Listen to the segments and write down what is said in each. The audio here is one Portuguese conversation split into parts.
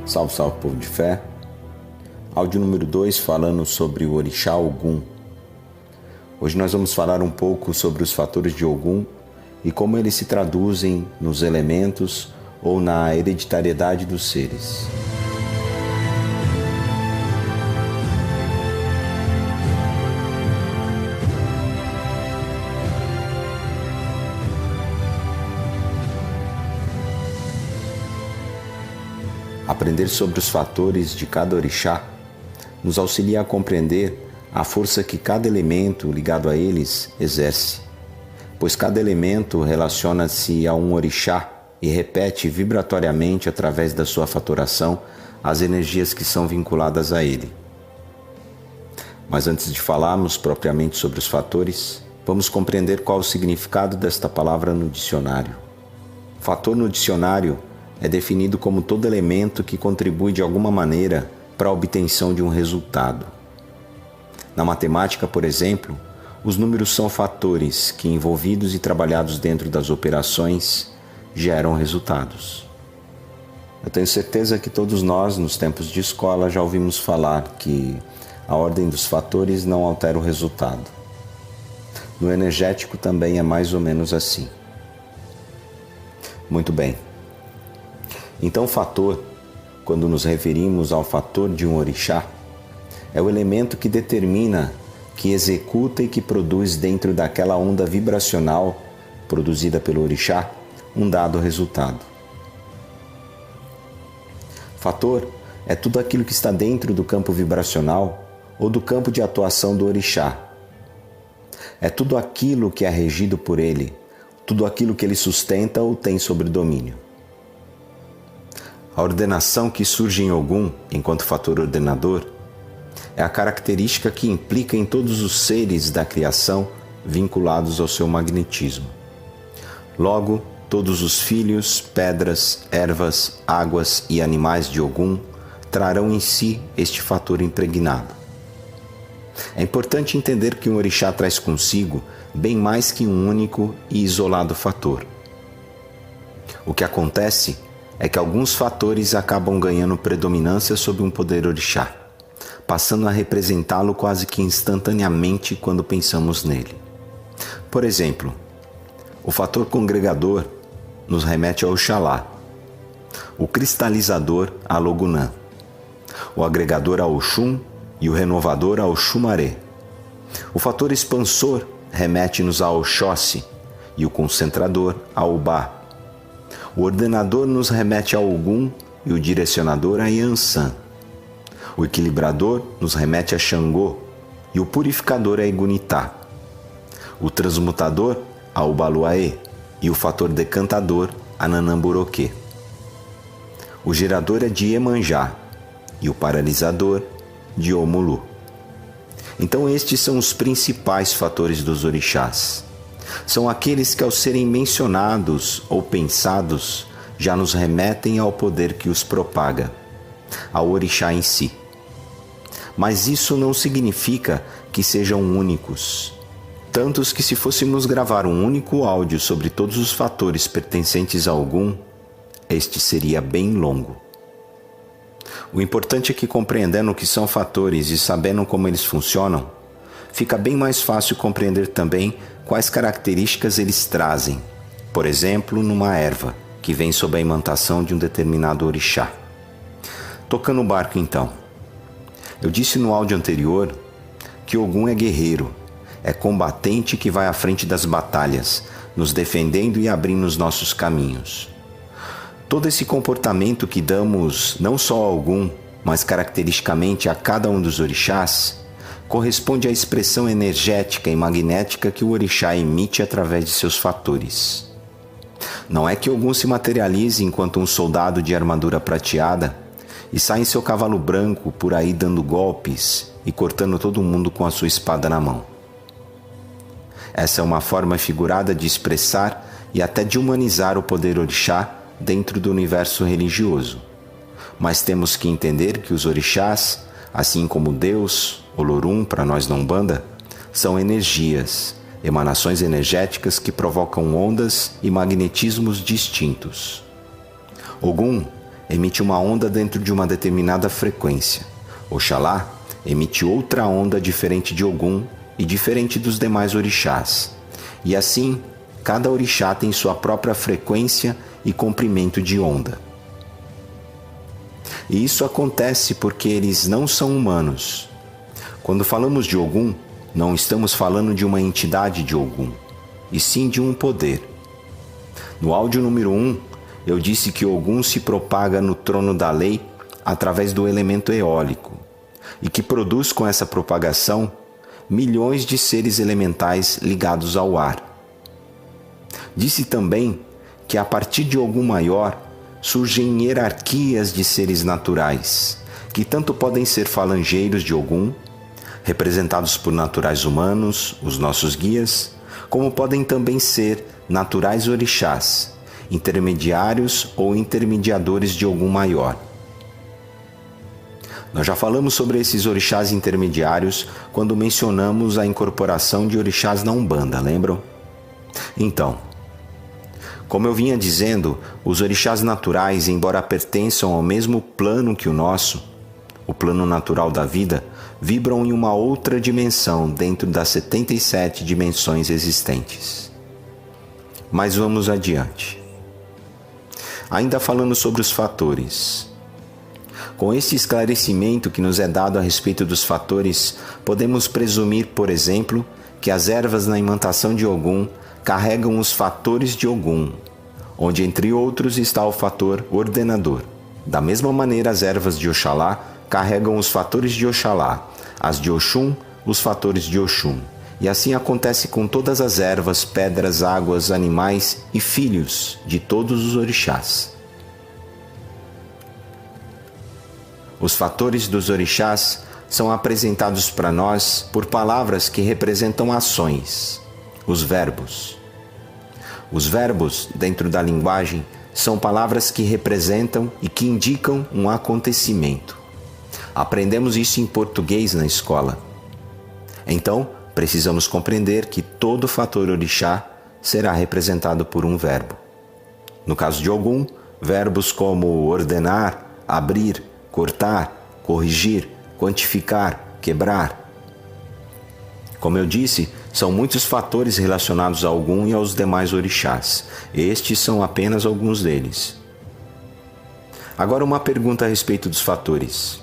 Salve, salve, povo de fé. Áudio número 2 falando sobre o Orixá Ogum. Hoje nós vamos falar um pouco sobre os fatores de Ogum e como eles se traduzem nos elementos ou na hereditariedade dos seres. Aprender sobre os fatores de cada orixá nos auxilia a compreender a força que cada elemento ligado a eles exerce, pois cada elemento relaciona-se a um orixá e repete vibratoriamente através da sua fatoração as energias que são vinculadas a ele. Mas antes de falarmos propriamente sobre os fatores, vamos compreender qual o significado desta palavra no dicionário. Fator no dicionário é definido como todo elemento que contribui de alguma maneira para a obtenção de um resultado. Na matemática, por exemplo, os números são fatores que, envolvidos e trabalhados dentro das operações, geram resultados. Eu tenho certeza que todos nós, nos tempos de escola, já ouvimos falar que a ordem dos fatores não altera o resultado. No energético também é mais ou menos assim. Muito bem. Então, fator, quando nos referimos ao fator de um orixá, é o elemento que determina, que executa e que produz dentro daquela onda vibracional produzida pelo orixá um dado resultado. Fator é tudo aquilo que está dentro do campo vibracional ou do campo de atuação do orixá. É tudo aquilo que é regido por ele, tudo aquilo que ele sustenta ou tem sobre domínio. A ordenação que surge em Ogum, enquanto fator ordenador, é a característica que implica em todos os seres da criação vinculados ao seu magnetismo. Logo, todos os filhos, pedras, ervas, águas e animais de Ogum trarão em si este fator impregnado. É importante entender que um orixá traz consigo bem mais que um único e isolado fator. O que acontece é que alguns fatores acabam ganhando predominância sobre um poder orixá, passando a representá-lo quase que instantaneamente quando pensamos nele. Por exemplo, o fator congregador nos remete ao Oxalá, o cristalizador a Logunã, o agregador a Oxum e o renovador a Oxumaré. O fator expansor remete-nos a Oxóssi e o concentrador a Ubá. O ordenador nos remete a Ogum e o direcionador a Yansan. O equilibrador nos remete a Xangô e o purificador a Egunitá. O transmutador a Ubaluaê e o fator decantador a Nanamburoquê. O gerador é de Iemanjá e o paralisador de Omulu. Então estes são os principais fatores dos orixás. São aqueles que, ao serem mencionados ou pensados, já nos remetem ao poder que os propaga, ao orixá em si. Mas isso não significa que sejam únicos. Tantos que, se fôssemos gravar um único áudio sobre todos os fatores pertencentes a Ogum, este seria bem longo. O importante é que, compreendendo o que são fatores e sabendo como eles funcionam, fica bem mais fácil compreender também quais características eles trazem, por exemplo, numa erva que vem sob a imantação de um determinado orixá. Tocando o barco então. Eu disse no áudio anterior que Ogum é guerreiro, é combatente que vai à frente das batalhas, nos defendendo e abrindo os nossos caminhos. Todo esse comportamento que damos não só a Ogum, mas caracteristicamente a cada um dos orixás, corresponde à expressão energética e magnética que o orixá emite através de seus fatores. Não é que Ogum se materialize enquanto um soldado de armadura prateada e sai em seu cavalo branco por aí dando golpes e cortando todo mundo com a sua espada na mão. Essa é uma forma figurada de expressar e até de humanizar o poder orixá dentro do universo religioso. Mas temos que entender que os orixás, assim como Deus, Olorum para nós da Umbanda, são energias, emanações energéticas que provocam ondas e magnetismos distintos. Ogum emite uma onda dentro de uma determinada frequência. Oxalá emite outra onda diferente de Ogum e diferente dos demais orixás. E assim, cada orixá tem sua própria frequência e comprimento de onda. E isso acontece porque eles não são humanos. Quando falamos de Ogum, não estamos falando de uma entidade de Ogum, e sim de um poder. No áudio número 1, eu disse que Ogum se propaga no trono da lei através do elemento eólico, e que produz com essa propagação milhões de seres elementais ligados ao ar. Disse também que a partir de Ogum maior surgem hierarquias de seres naturais, que tanto podem ser falangeiros de Ogum, representados por naturais humanos, os nossos guias, como podem também ser naturais orixás, intermediários ou intermediadores de Ogum maior. Nós já falamos sobre esses orixás intermediários quando mencionamos a incorporação de orixás na Umbanda, lembram? Então, como eu vinha dizendo, os orixás naturais, embora pertençam ao mesmo plano que o nosso, o plano natural da vida, vibram em uma outra dimensão dentro das 77 dimensões existentes. Mas vamos adiante. Ainda falando sobre os fatores. Com este esclarecimento que nos é dado a respeito dos fatores, podemos presumir, por exemplo, que as ervas na imantação de Ogum carregam os fatores de Ogum, onde entre outros está o fator ordenador. Da mesma maneira, as ervas de Oxalá carregam os fatores de Oxalá, as de Oxum, os fatores de Oxum. E assim acontece com todas as ervas, pedras, águas, animais e filhos de todos os orixás. Os fatores dos orixás são apresentados para nós por palavras que representam ações, os verbos. Os verbos, dentro da linguagem, são palavras que representam e que indicam um acontecimento. Aprendemos isso em português na escola. Então, precisamos compreender que todo fator orixá será representado por um verbo. No caso de Ogum, verbos como ordenar, abrir, cortar, corrigir, quantificar, quebrar. Como eu disse, são muitos fatores relacionados a Ogum e aos demais orixás. Estes são apenas alguns deles. Agora uma pergunta a respeito dos fatores.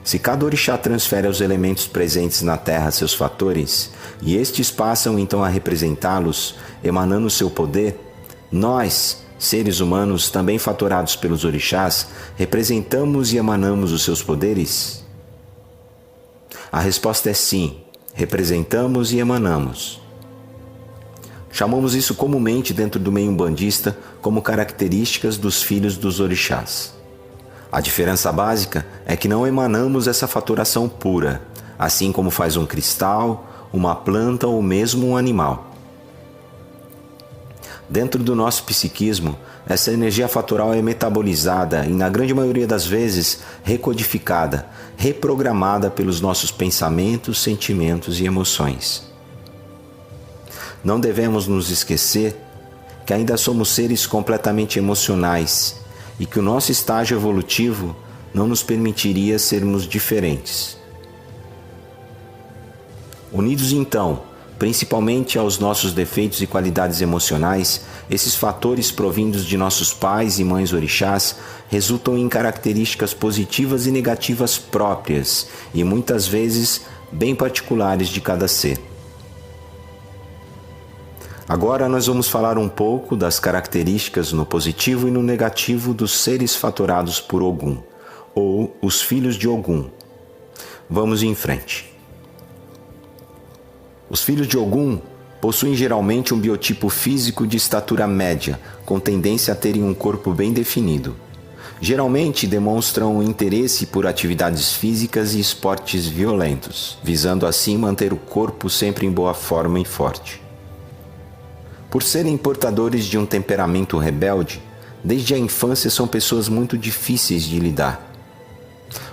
Se cada orixá transfere aos elementos presentes na Terra seus fatores, e estes passam então a representá-los, emanando seu poder, nós, seres humanos também fatorados pelos orixás, representamos e emanamos os seus poderes? A resposta é sim, representamos e emanamos. Chamamos isso comumente dentro do meio umbandista como características dos filhos dos orixás. A diferença básica é que não emanamos essa fatoração pura, assim como faz um cristal, uma planta ou mesmo um animal. Dentro do nosso psiquismo, essa energia fatoral é metabolizada e, na grande maioria das vezes, recodificada, reprogramada pelos nossos pensamentos, sentimentos e emoções. Não devemos nos esquecer que ainda somos seres completamente emocionais e que o nosso estágio evolutivo não nos permitiria sermos diferentes. Unidos então, principalmente aos nossos defeitos e qualidades emocionais, esses fatores provindos de nossos pais e mães orixás resultam em características positivas e negativas próprias e muitas vezes bem particulares de cada ser. Agora nós vamos falar um pouco das características no positivo e no negativo dos seres fatorados por Ogum, ou os filhos de Ogum. Vamos em frente. Os filhos de Ogum possuem geralmente um biotipo físico de estatura média, com tendência a terem um corpo bem definido. Geralmente demonstram interesse por atividades físicas e esportes violentos, visando assim manter o corpo sempre em boa forma e forte. Por serem portadores de um temperamento rebelde, desde a infância são pessoas muito difíceis de lidar.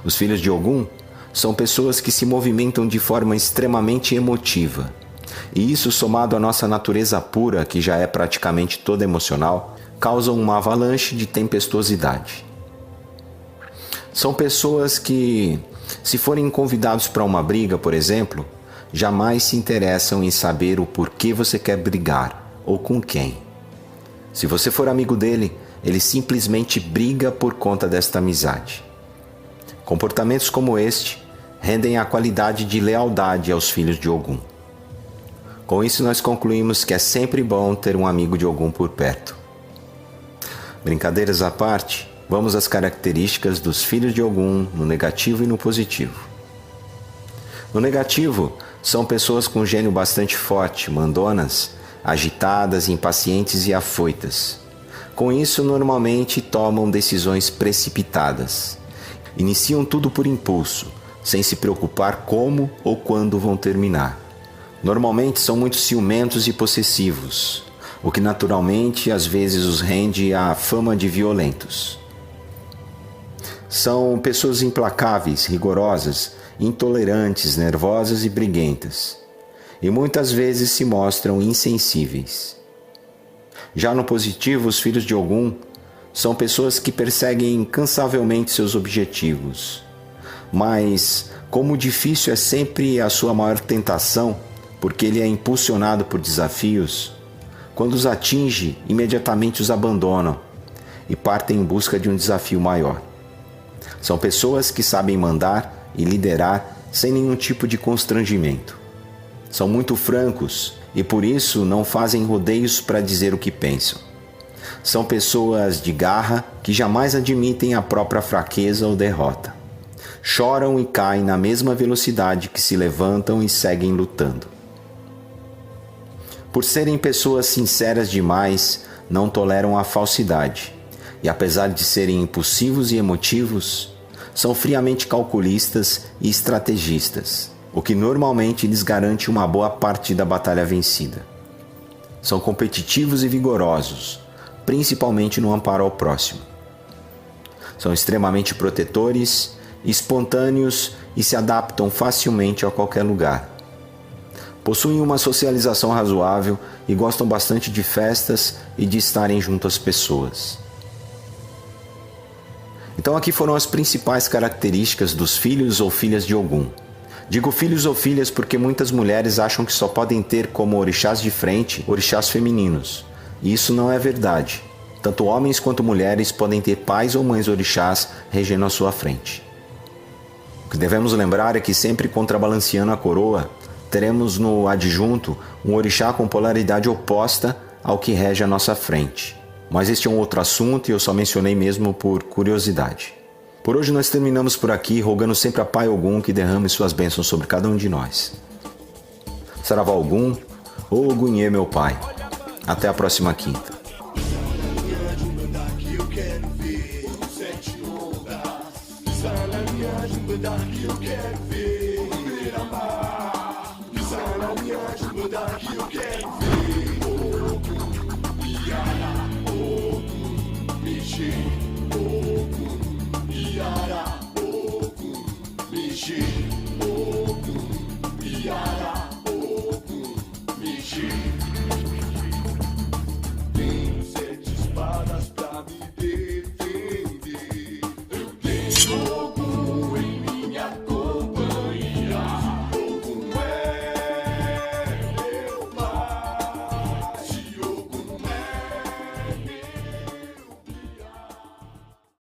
Os filhos de Ogum são pessoas que se movimentam de forma extremamente emotiva, e isso, somado à nossa natureza pura, que já é praticamente toda emocional, causa uma avalanche de tempestuosidade. São pessoas que, se forem convidados para uma briga, por exemplo, jamais se interessam em saber o porquê você quer brigar ou com quem. Se você for amigo dele, ele simplesmente briga por conta desta amizade. Comportamentos como este rendem a qualidade de lealdade aos filhos de Ogum. Com isso, nós concluímos que é sempre bom ter um amigo de Ogum por perto. Brincadeiras à parte, vamos às características dos filhos de Ogum no negativo e no positivo. No negativo, são pessoas com gênio bastante forte, mandonas, agitadas, impacientes e afoitas. Com isso, normalmente tomam decisões precipitadas. Iniciam tudo por impulso, sem se preocupar como ou quando vão terminar. Normalmente são muito ciumentos e possessivos, o que naturalmente às vezes os rende à fama de violentos. São pessoas implacáveis, rigorosas, intolerantes, nervosas e briguentas, e muitas vezes se mostram insensíveis. Já no positivo, os filhos de Ogum são pessoas que perseguem incansavelmente seus objetivos, mas como difícil é sempre a sua maior tentação, porque ele é impulsionado por desafios, quando os atinge, imediatamente os abandonam e partem em busca de um desafio maior. São pessoas que sabem mandar e liderar sem nenhum tipo de constrangimento. São muito francos e por isso não fazem rodeios para dizer o que pensam. São pessoas de garra que jamais admitem a própria fraqueza ou derrota. Choram e caem na mesma velocidade que se levantam e seguem lutando. Por serem pessoas sinceras demais, não toleram a falsidade e, apesar de serem impulsivos e emotivos, são friamente calculistas e estrategistas, o que normalmente lhes garante uma boa parte da batalha vencida. São competitivos e vigorosos, principalmente no amparo ao próximo. São extremamente protetores, espontâneos e se adaptam facilmente a qualquer lugar. Possuem uma socialização razoável e gostam bastante de festas e de estarem junto às pessoas. Então aqui foram as principais características dos filhos ou filhas de Ogum. Digo filhos ou filhas porque muitas mulheres acham que só podem ter como orixás de frente orixás femininos. E isso não é verdade. Tanto homens quanto mulheres podem ter pais ou mães orixás regendo à sua frente. O que devemos lembrar é que sempre contrabalanceando a coroa, teremos no adjunto um orixá com polaridade oposta ao que rege à nossa frente. Mas este é um outro assunto e eu só mencionei mesmo por curiosidade. Por hoje nós terminamos por aqui, rogando sempre a Pai Ogum que derrame suas bênçãos sobre cada um de nós. Saravá Ogum, Ogunhê meu Pai. Até a próxima quinta. Que eu quero ver.